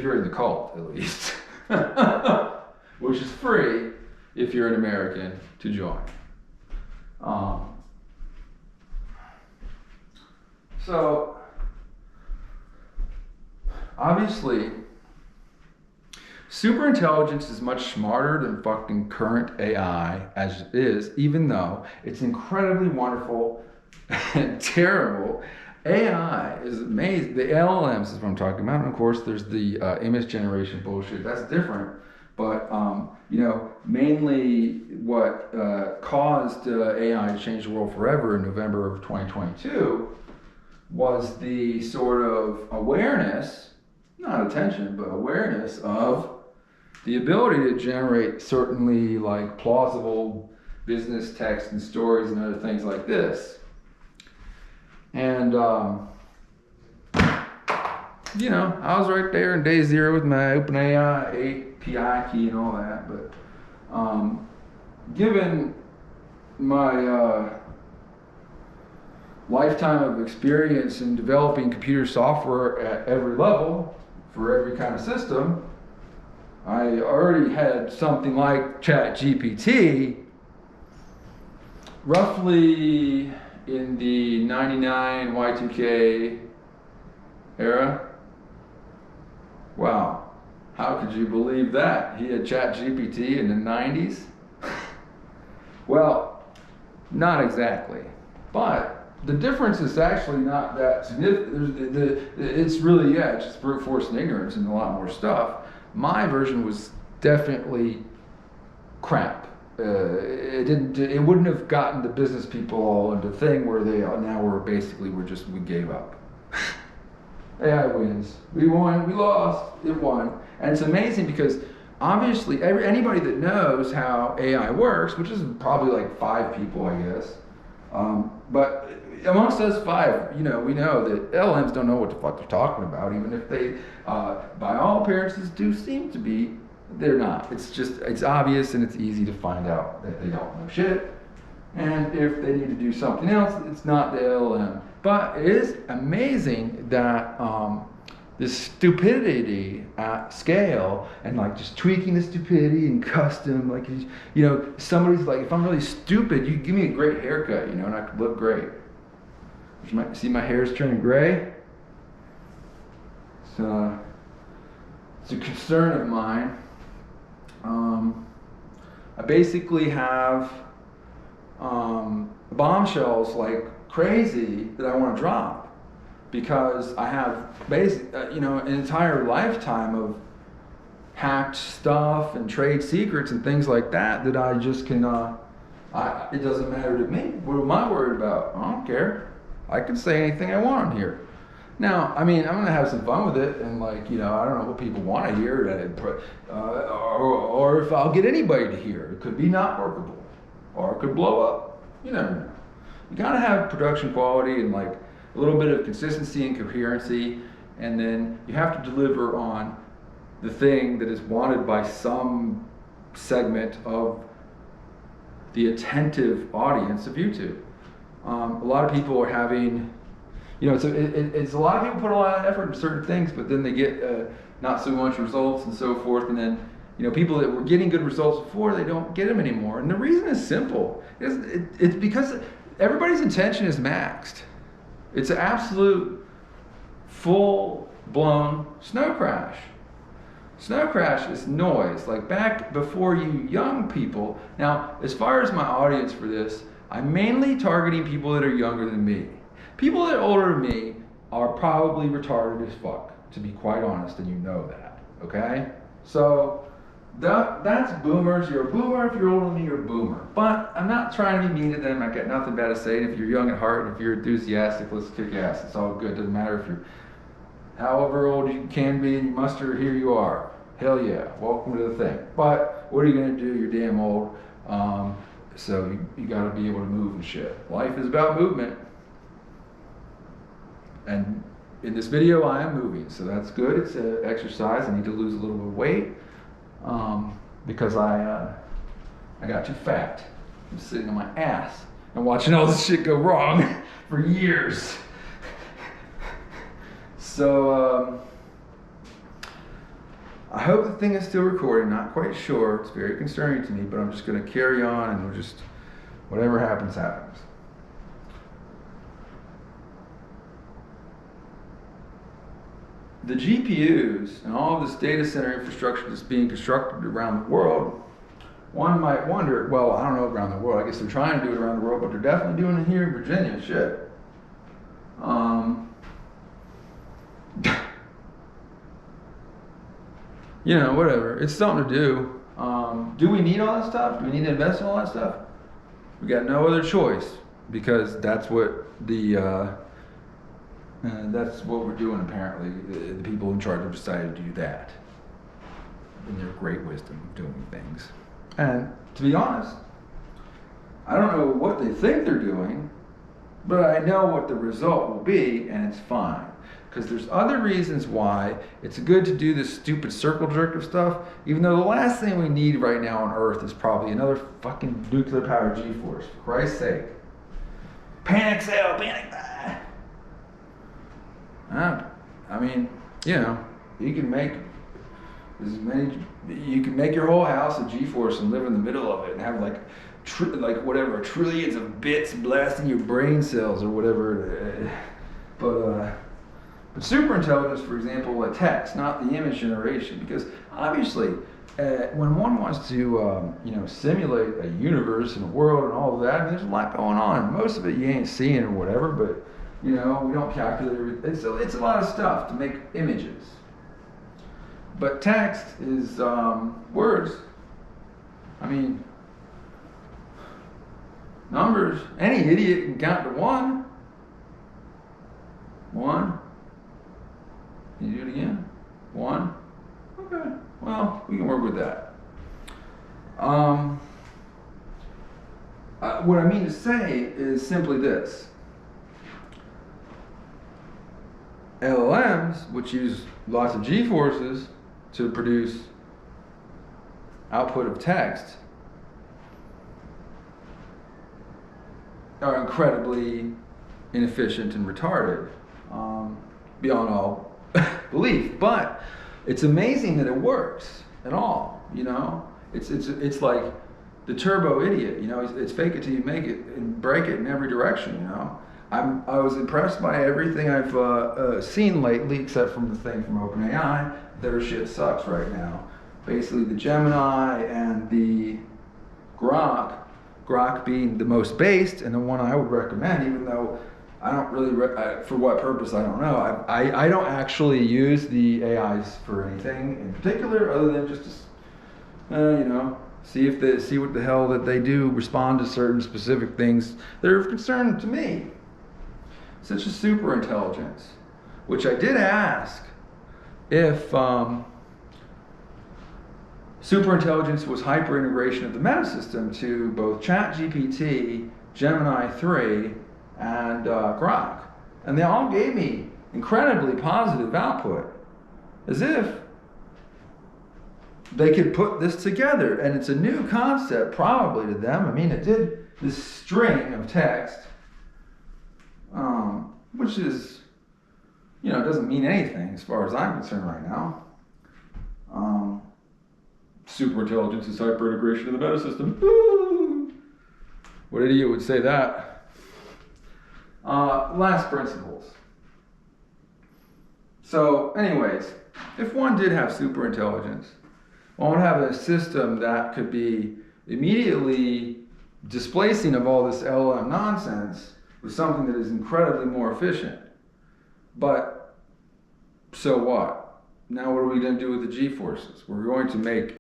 you're in the cult, at least. Which is free if you're an American to join. So, obviously, superintelligence is much smarter than fucking current AI as it is, even though it's incredibly wonderful and terrible. AI is amazing. The LLMs is what I'm talking about. And of course, there's the image generation bullshit. That's different. But, you know, mainly what caused AI to change the world forever in November of 2022 was the sort of awareness, not attention, but awareness of the ability to generate certainly like plausible business text and stories and other things like this. And, you know, I was right there in day zero with my OpenAI API key and all that, but given my lifetime of experience in developing computer software at every level for every kind of system, I already had something like ChatGPT roughly in the 99 Y2K era. Wow, how could you believe that? He had ChatGPT in the 90s? Well, not exactly, but the difference is actually not that significant. It's really, yeah, it's just brute force and ignorance and a lot more stuff. My version was definitely crap. It wouldn't have gotten the business people all into the thing where they now were basically we gave up. AI wins. We won, we lost, it won. And it's amazing because obviously anybody that knows how AI works, which is probably like 5 people, I guess, but amongst us 5, you know, we know that LLMs don't know what the fuck they're talking about, even if they, by all appearances, do seem to be. They're not. It's just, it's obvious and it's easy to find out that they don't know shit. And if they need to do something else, it's not the LLM. But it is amazing that this stupidity at scale and like just tweaking the stupidity and custom, like, you know, somebody's like, if I'm really stupid, you give me a great haircut, you know, and I could look great. You might see my hair is turning gray. So it's a concern of mine. I basically have bombshells like crazy that I want to drop because I have you know, an entire lifetime of hacked stuff and trade secrets and things like that that I just cannot. It doesn't matter to me. What am I worried about? I don't care. I can say anything I want on here. Now, I mean, I'm gonna have some fun with it, and like, you know, I don't know what people want to hear, or if I'll get anybody to hear. It could be not workable, or it could blow up. You never know. You gotta have production quality and like a little bit of consistency and coherency, and then you have to deliver on the thing that is wanted by some segment of the attentive audience of YouTube. A lot of people are having, you know, it's a lot of people put a lot of effort into certain things, but then they get not so much results and so forth, and then, you know, people that were getting good results before, they don't get them anymore. And the reason is simple. It's because everybody's attention is maxed. It's an absolute full-blown snow crash. Snow crash is noise, like back before you young people. Now, as far as my audience for this, I'm mainly targeting people that are younger than me. People that are older than me are probably retarded as fuck, to be quite honest, and you know that, okay? So, that's boomers. You're a boomer. If you're older than me, you're a boomer. But I'm not trying to be mean to them. I got nothing bad to say. And if you're young at heart, and if you're enthusiastic, let's kick ass. It's all good. Doesn't matter if you're however old you can be and you muster, here you are. Hell yeah, welcome to the thing. But what are you gonna do? You're damn old. So you gotta be able to move and shit. Life is about movement. And in this video, I am moving, so that's good. It's an exercise. I need to lose a little bit of weight because I got too fat. I'm sitting on my ass and watching all this shit go wrong for years. So I hope the thing is still recording. Not quite sure. It's very concerning to me, but I'm just going to carry on and we'll just, whatever happens, happens. The GPUs and all of this data center infrastructure that's being constructed around the world, one might wonder, well, I don't know around the world. I guess they're trying to do it around the world, but they're definitely doing it here in Virginia. Shit. You know, whatever. It's something to do. Do we need all that stuff? Do we need to invest in all that stuff? We got no other choice because that's what that's what we're doing. Apparently, the people in charge have decided to do that in their great wisdom of doing things. And to be honest, I don't know what they think they're doing, but I know what the result will be, and it's fine. Because there's other reasons why it's good to do this stupid circle jerk of stuff, even though the last thing we need right now on Earth is probably another fucking nuclear powered G-force, for Christ's sake. Panic sale, panic buy. I mean, you know, you can make you can make your whole house a G-force and live in the middle of it and have like whatever, trillions of bits blasting your brain cells or whatever. But superintelligence, for example, like text, not the image generation, because obviously when one wants to simulate a universe and a world and all of that, I mean, there's a lot going on. Most of it you ain't seeing or whatever, but you know, we don't calculate everything. So it's a lot of stuff to make images. But text is words. I mean, numbers. Any idiot can count to one. One. Can you do it again? One. Okay. Well, we can work with that. What I mean to say is simply this. LLMs, which use lots of G-forces to produce output of text, are incredibly inefficient and retarded, beyond all belief. But it's amazing that it works at all. You know, it's like the turbo idiot. You know, it's fake it till you make it and break it in every direction. You know. I was impressed by everything I've seen lately, except from the thing from OpenAI. Their shit sucks right now. Basically, the Gemini and the Grok being the most based and the one I would recommend, even though I don't really, for what purpose, I don't know. I don't actually use the AIs for anything in particular, other than just to, see what the hell that they do, respond to certain specific things that are of concern to me. Such as superintelligence, which I did ask if superintelligence was hyper-integration of the metasystem to both ChatGPT, Gemini 3, and Grok. And they all gave me incredibly positive output, as if they could put this together. And it's a new concept probably to them. I mean, it did this string of text, which is, doesn't mean anything as far as I'm concerned right now. Superintelligence is hyper-integration of the metasystem. Woo! What idiot would say that? Last principles. So, anyways, if one did have superintelligence, one would have a system that could be immediately displacing of all this LLM nonsense with something that is incredibly more efficient. But so what? Now what are we going to do with the G-forces? We're going to make